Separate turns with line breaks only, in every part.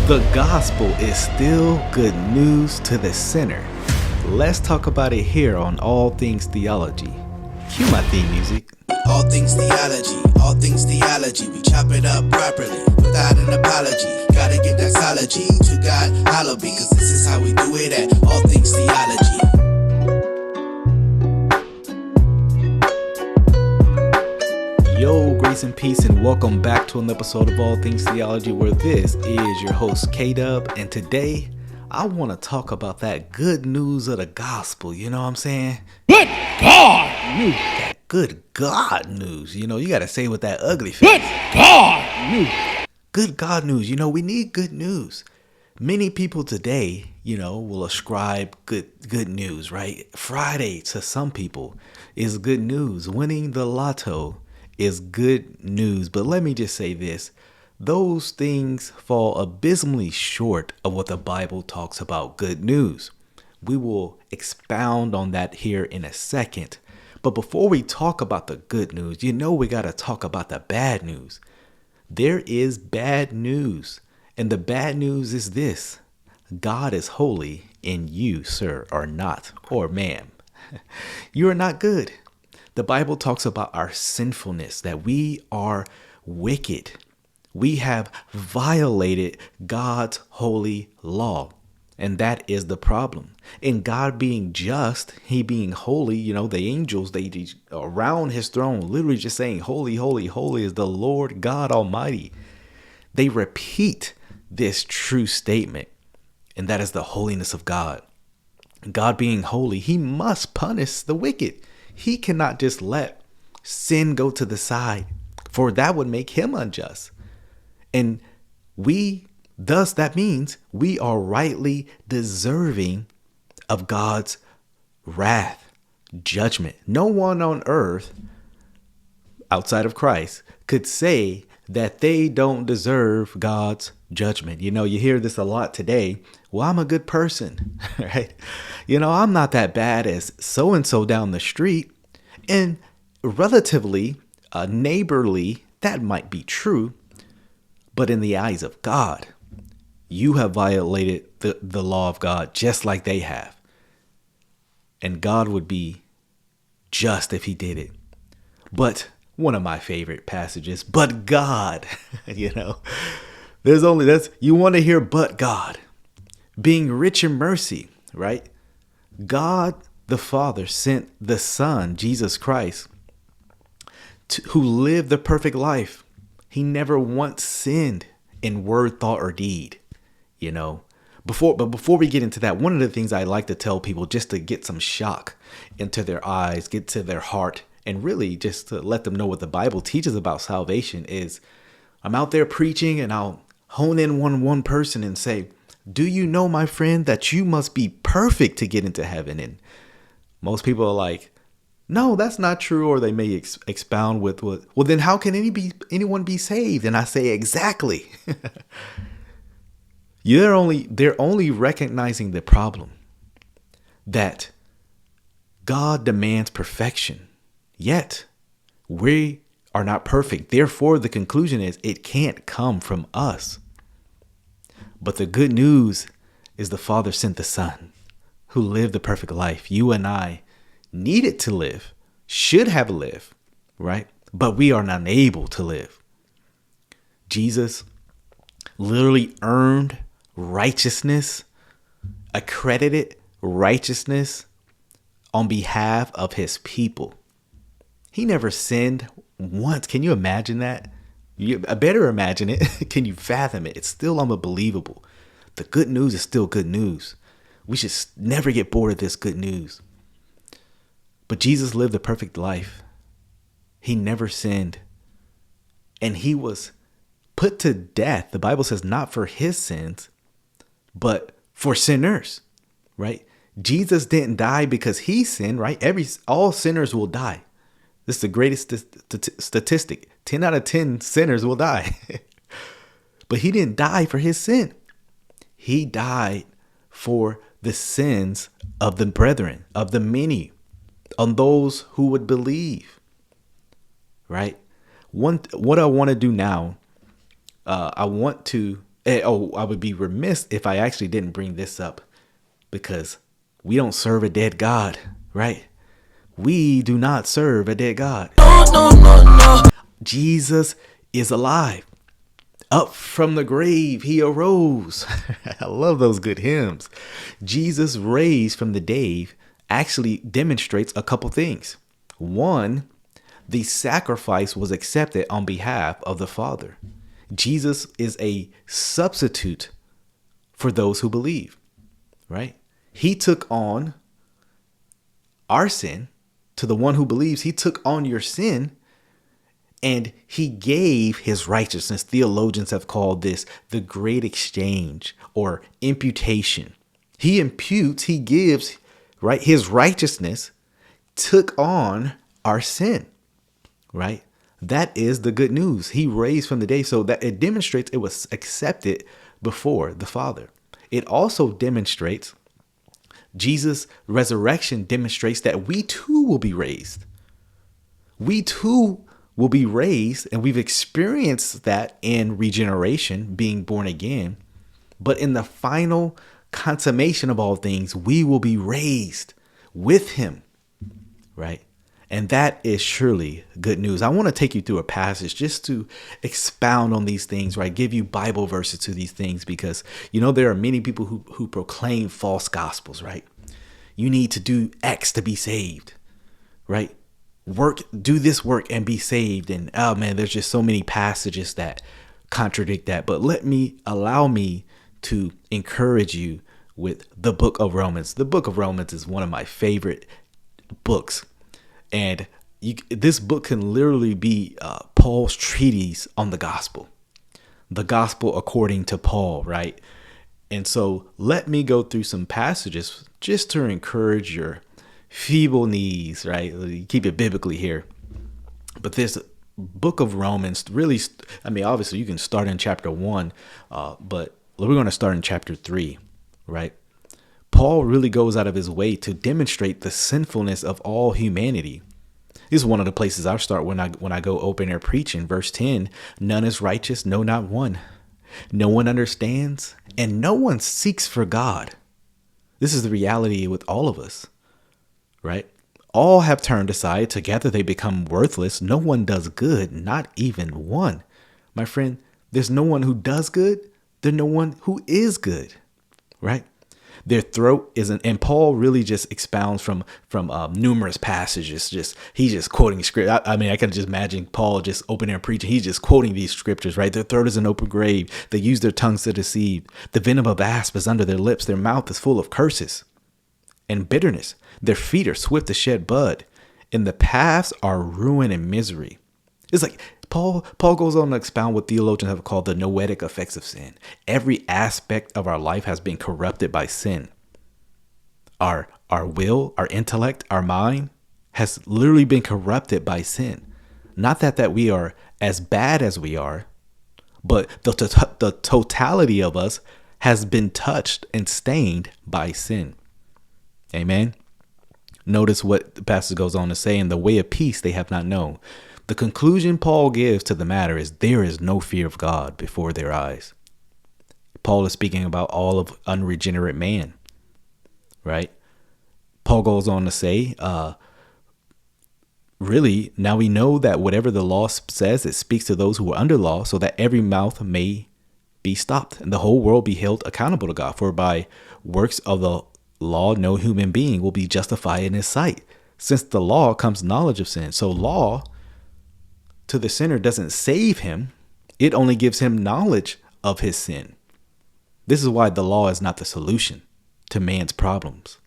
The gospel is still good news to the sinner. Let's talk about it here on All Things Theology. Cue my theme music.
All things theology, we chop it up properly, without an apology. Gotta give doxology to God, hallowed be, cause this is how we do it at All Things Theology.
Yo, grace and peace, and welcome back to an episode of All Things Theology, where this is your host K-Dub, and today I want to talk about that good news of the gospel. You know what I'm saying? Good God news. That good God news. You know, you got to say with that ugly face. Good God news. Good God news. You know, we need good news. Many people today, will ascribe good news, right? Friday to some people is good news. Winning the lotto is good news. But let me just say this. Those things fall abysmally short of what the Bible talks about good news. We will expound on that here in a second. But before we talk about the good news, we got to talk about the bad news. There is bad news. And the bad news is this. God is holy and you, sir, are not, or ma'am. You are not good. The Bible talks about our sinfulness, that we are wicked. We have violated God's holy law. And that is the problem. In God being just, he being holy, the angels, they around his throne, literally just saying, holy, holy, holy is the Lord God Almighty. They repeat this true statement, and that is the holiness of God. God being holy, he must punish the wicked. He cannot just let sin go to the side, for that would make him unjust. And that means we are rightly deserving of God's wrath, judgment. No one on earth outside of Christ could say that they don't deserve God's judgment. You hear this a lot today. Well, I'm a good person, right? I'm not that bad as so-and-so down the street. And relatively, neighborly, that might be true. But in the eyes of God, you have violated the law of God just like they have. And God would be just if he did it. But one of my favorite passages, but God, there's only that's you want to hear, but God being rich in mercy, right? God the Father sent the Son, Jesus Christ, who lived the perfect life. He never once sinned in word, thought, or deed, Before we get into that, one of the things I like to tell people, just to get some shock into their eyes, get to their heart, and really just to let them know what the Bible teaches about salvation is, I'm out there preaching and I'll hone in on one person and say, do you know, my friend, that you must be perfect to get into heaven? And most people are like, no, that's not true. Or they may expound with, well, then how can anyone be saved? And I say, exactly. They're only recognizing the problem, that God demands perfection, yet we are not perfect. Therefore, the conclusion is it can't come from us. But the good news is the Father sent the Son who lived the perfect life you and I needed to live, should have lived, right? But we are not able to live. Jesus literally earned righteousness, accredited righteousness on behalf of his people. He never sinned once. Can you imagine that? I better imagine it. Can you fathom it? It's still unbelievable. The good news is still good news. We should never get bored of this good news. But Jesus lived a perfect life. He never sinned. And he was put to death. The Bible says not for his sins, but for sinners, right? Jesus didn't die because he sinned, right? All sinners will die. This is the greatest statistic. 10 out of 10 sinners will die. But he didn't die for his sin. He died for the sins of the brethren, of the many, on those who would believe, right? What I want to do now, I want to I would be remiss if I actually didn't bring this up, because we don't serve a dead God, right? We do not serve a dead God. No. Jesus is alive. Up from the grave, he arose. I love those good hymns. Jesus raised from the dead actually demonstrates a couple things. One, the sacrifice was accepted on behalf of the Father. Jesus is a substitute for those who believe, right? He took on our sin. To the one who believes, he took on your sin and he gave his righteousness. Theologians have called this the great exchange or imputation. He imputes, he gives, right? His righteousness took on our sin, right? That is the good news. He raised from the dead, so that it demonstrates it was accepted before the Father. It also demonstrates Jesus' resurrection demonstrates that we too will be raised. We too will be raised, and we've experienced that in regeneration, being born again. But in the final consummation of all things, we will be raised with him, right? And that is surely good news. I want to take you through a passage just to expound on these things, right? Give you Bible verses to these things, because, there are many people who proclaim false gospels, right? You need to do X to be saved, right? Do this work and be saved. And oh man, there's just so many passages that contradict that. But allow me to encourage you with the book of Romans. The book of Romans is one of my favorite books. And this book can literally be Paul's treatise on the gospel according to Paul, right? And so let me go through some passages just to encourage your feeble knees, right? Keep it biblically here. But this book of Romans really, obviously you can start in chapter 1, but we're going to start in chapter 3, right? Paul really goes out of his way to demonstrate the sinfulness of all humanity. This is one of the places I start when I go open air preaching. Verse 10, none is righteous, no, not one. No one understands, and no one seeks for God. This is the reality with all of us, right? All have turned aside. Together they become worthless. No one does good, not even one. My friend, there's no one who does good. There's no one who is good, right? Their throat isn't, and Paul really just expounds from numerous passages. He's just quoting script. I can just imagine Paul just open air preaching. He's just quoting these scriptures, right? Their throat is an open grave. They use their tongues to deceive. The venom of asp is under their lips. Their mouth is full of curses and bitterness. Their feet are swift to shed blood. In the paths are ruin and misery. It's like Paul goes on to expound what theologians have called the noetic effects of sin. Every aspect of our life has been corrupted by sin. Our will, our intellect, our mind has literally been corrupted by sin. Not that we are as bad as we are, but the totality of us has been touched and stained by sin. Amen. Notice what the passage goes on to say, in the way of peace they have not known. The conclusion Paul gives to the matter is there is no fear of God before their eyes. Paul is speaking about all of unregenerate man, right? Paul goes on to say, really, now we know that whatever the law says, it speaks to those who are under law, so that every mouth may be stopped and the whole world be held accountable to God. For by works of the law, no human being will be justified in his sight, since the law comes knowledge of sin. So law to the sinner doesn't save him. It only gives him knowledge of his sin. This is why the law is not the solution to man's problems.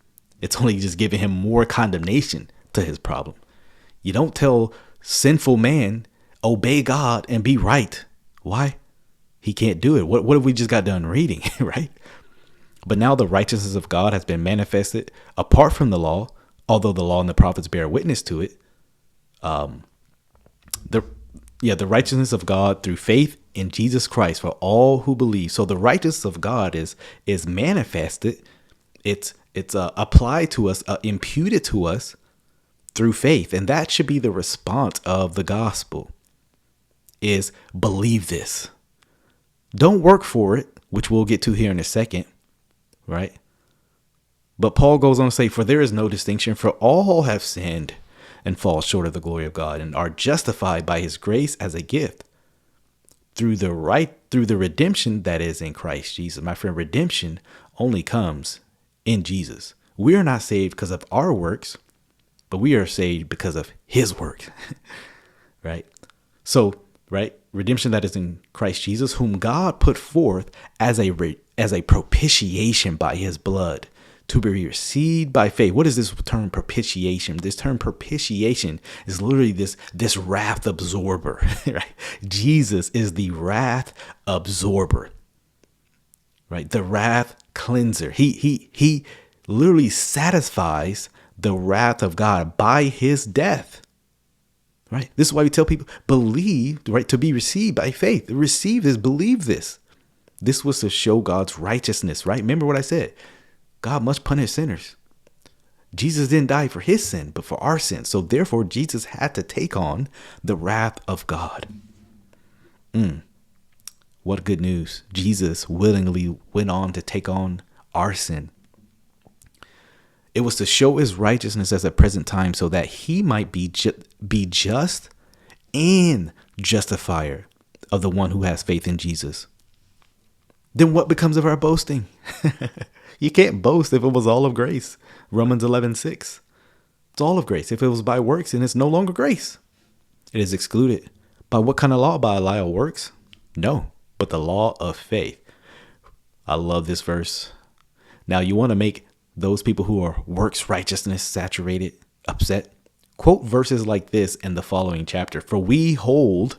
It's only just giving him more condemnation to his problem. You don't tell sinful man, obey God and be right. Why? He can't do it. What have we just got done reading, right? But now the righteousness of God has been manifested apart from the law, although the law and the prophets bear witness to it. The righteousness of God through faith in Jesus Christ for all who believe. So the righteousness of God is manifested. It's applied to us, imputed to us through faith. And that should be the response of the gospel, is believe this. Don't work for it. which we'll get to here in a second, right? But Paul goes on to say, for there is no distinction, for all have sinned and fall short of the glory of God and are justified by his grace as a gift through the redemption that is in Christ Jesus. My friend, redemption only comes in Jesus. We are not saved because of our works, but we are saved because of his work, right? So, right, redemption that is in Christ Jesus, whom God put forth as a propitiation by his blood to be received by faith. What is this term propitiation? This term propitiation is literally this wrath absorber, right? Jesus is the wrath absorber, right? The wrath cleanser. He literally satisfies the wrath of God by his death, right? This is why we tell people believe, right? To be received by faith. Receive this, believe this. This was to show God's righteousness, right? Remember what I said. God must punish sinners. Jesus didn't die for his sin, but for our sin. So therefore, Jesus had to take on the wrath of God. What good news. Jesus willingly went on to take on our sin. It was to show his righteousness at the present time so that he might be just and justifier of the one who has faith in Jesus. Then what becomes of our boasting? You can't boast if it was all of grace. Romans 11:6. It's all of grace. If it was by works, then it's no longer grace. It is excluded. By what kind of law? By a law of works? No, but the law of faith. I love this verse. Now, you want to make those people who are works righteousness saturated upset? Quote verses like this in the following chapter. For we hold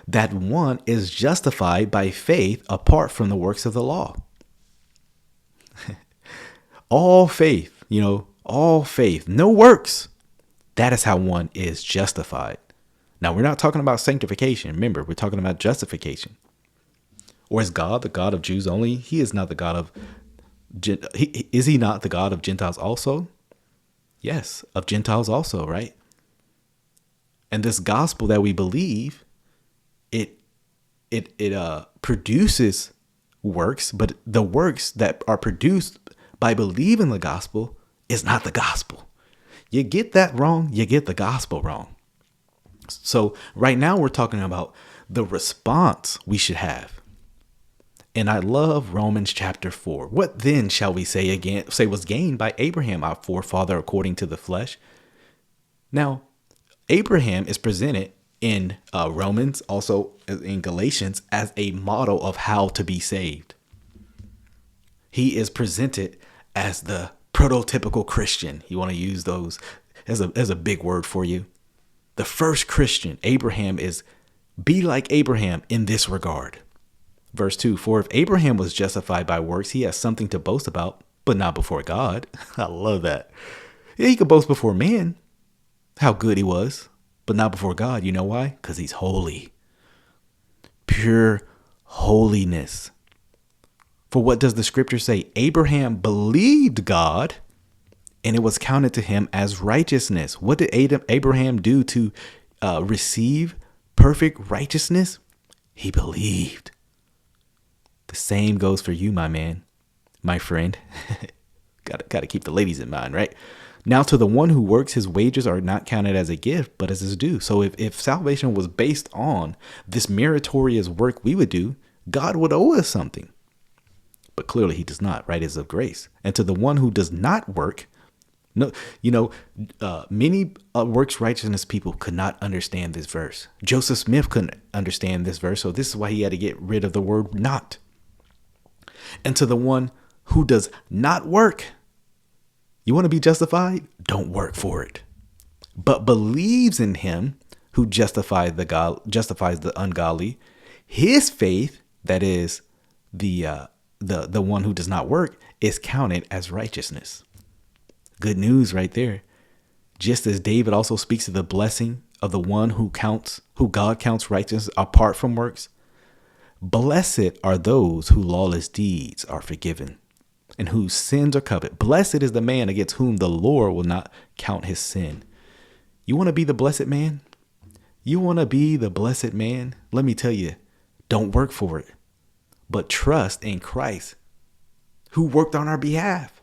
that one is justified by faith apart from the works of the law. All faith, all faith, no works. That is how one is justified. Now, we're not talking about sanctification. Remember, we're talking about justification. Or is God the God of Jews only? He is not the God of, is he not the God of Gentiles also? Yes, of Gentiles also, right? And this gospel that we believe, it produces works, but the works that are produced by believing the gospel is not the gospel. You get that wrong, you get the gospel wrong. So right now we're talking about the response we should have. And I love Romans chapter 4. What then shall we say was gained by Abraham, our forefather, according to the flesh? Now, Abraham is presented in Romans, also in Galatians, as a model of how to be saved. He is presented as the prototypical Christian. You want to use those as a big word for you. The first Christian, Abraham, is be like Abraham in this regard. Verse 2, for if Abraham was justified by works, he has something to boast about, but not before God. I love that. Yeah, he could boast before man, how good he was, but not before God. You know why? Because he's holy. Pure holiness. For what does the scripture say? Abraham believed God, and it was counted to him as righteousness. What did Abraham do to receive perfect righteousness? He believed. The same goes for you, my man, my friend. Got to keep the ladies in mind, right? Now, to the one who works, his wages are not counted as a gift, but as his due. So if salvation was based on this meritorious work we would do, God would owe us something. But clearly he does not, right? It's of grace. And to the one who does not work, many works righteousness people could not understand this verse. Joseph Smith couldn't understand this verse. So this is why he had to get rid of the word not. And to the one who does not work, you want to be justified? Don't work for it, but believes in him who justifies the ungodly. His faith, that is the one who does not work, is counted as righteousness. Good news right there. Just as David also speaks of the blessing of the one who God counts righteous apart from works. Blessed are those whose lawless deeds are forgiven and whose sins are covered. Blessed is the man against whom the Lord will not count his sin. You want to be the blessed man? You want to be the blessed man? Let me tell you, don't work for it. but trust in Christ, who worked on our behalf.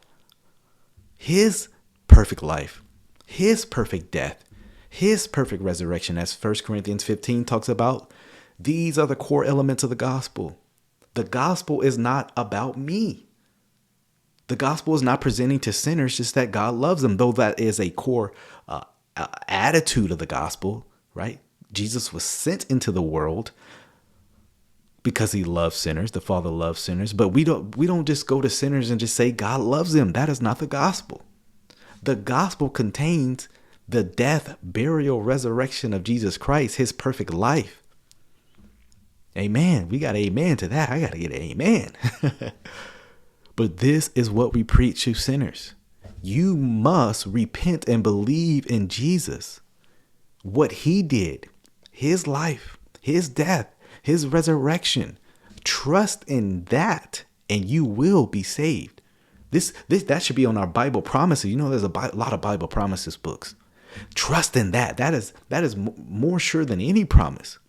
His perfect life, his perfect death, his perfect resurrection, as 1 Corinthians 15 talks about. These are the core elements of the gospel. The gospel is not about me. The gospel is not presenting to sinners just that God loves them, though that is a core attitude of the gospel, right? Jesus was sent into the world because he loves sinners. The Father loves sinners, but we don't just go to sinners and just say God loves them. That is not the gospel. The gospel contains the death, burial, resurrection of Jesus Christ, his perfect life. Amen. We got amen to that. I got to get an amen. But this is what we preach to sinners. You must repent and believe in Jesus, what he did, his life, his death, his resurrection. Trust in that and you will be saved. That should be on our Bible promises. You know, there's a lot of Bible promises books. Trust in that. That is more sure than any promise.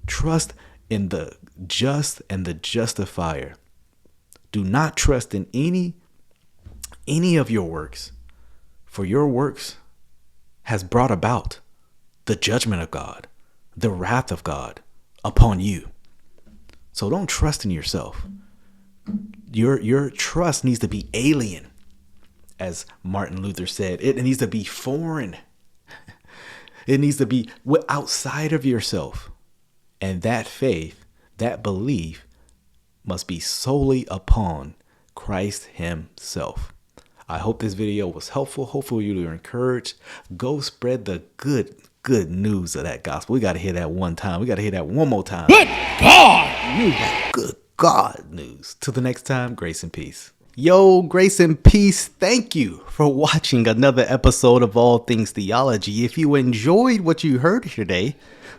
Trust in the just and the justifier. Do not trust in any of your works, for your works has brought about the judgment of God, the wrath of God upon you. So don't trust in yourself. Your trust needs to be alien, as Martin Luther said. It needs to be foreign. It needs to be outside of yourself. And that faith, that belief, must be solely upon Christ himself. I hope this video was helpful. Hopefully you were encouraged. Go spread the good news of that gospel. We got to hear that one time. We got to hear that one more time. Good God news. Good God news. Till the next time, grace and peace. Yo, grace and peace. Thank you for watching another episode of All Things Theology. If you enjoyed what you heard today,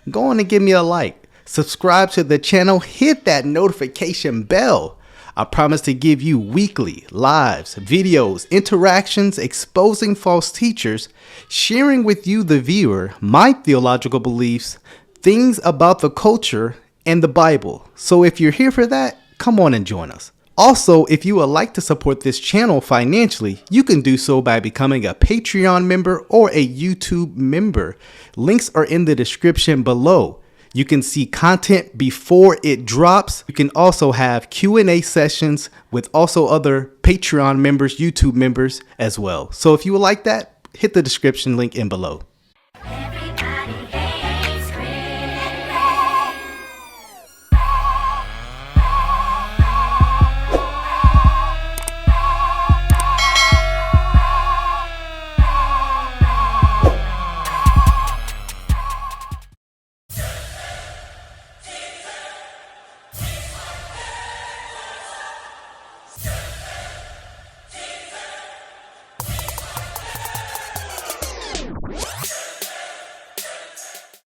go on and give me a like. Subscribe to the channel, hit that notification bell. I promise to give you weekly lives, videos, interactions, exposing false teachers, sharing with you, the viewer, my theological beliefs, things about the culture, and the Bible. So if you're here for that, come on and join us. Also, if you would like to support this channel financially, you can do so by becoming a Patreon member or a YouTube member. Links are in the description below. You can see content before it drops. You can also have Q&A sessions with also other Patreon members, YouTube members as well. So if you would like that, hit the description link in below.